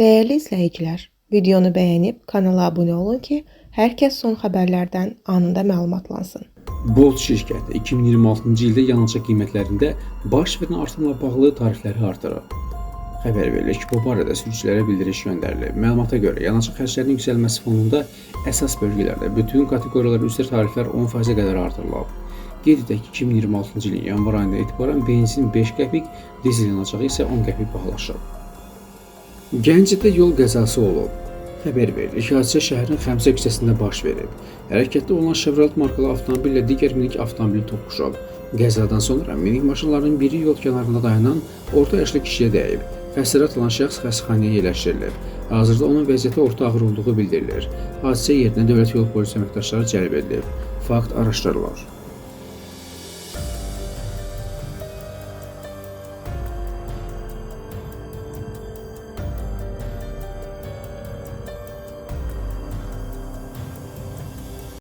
Değerli izləyicilər, videonu bəyənib kanala abunə olun ki, hər kəs son xəbərlərdən anında məlumatlansın. Bolt şirkəti 2026-cı ildə yanacaq qiymətlərində baş verən artımla bağlı tarifləri artırıb. Xəbər verilir ki, bu barədə sürücülərə bildiriş göndərilib. Məlumata görə yanacaq xərclərinin yüksəlməsi fonunda əsas bölgələrdə bütün kateqoriyalar üzrə tariflər 10%-ə qədər artırılıb. Qeyd edək ki, 2026-cı ilin yanvar ayından etibarən benzin 5 qəpik, dizel yanacağı isə 10 qəpik bahalaşıb. Gəncədə yol qəzası olub. Xəbər verilir ki, hadisə şəhərin Xəmsə küçəsində baş verib. Hərəkətdə olan Chevrolet markalı avtomobillə digər minik avtomobili toqquşub. Qəzadan sonra minik maşınlarının biri yol kənarında dayanan orta yaşlı kişiyə dəyib. Xəsarət alan şəxs xəstəxanaya yerləşdirilib. Hazırda onun vəziyyəti orta ağır olduğu bildirilir. Hadisə yerinə dövlət yol polisi əməkdaşları cəlb edilib. Fakt araşdırılır.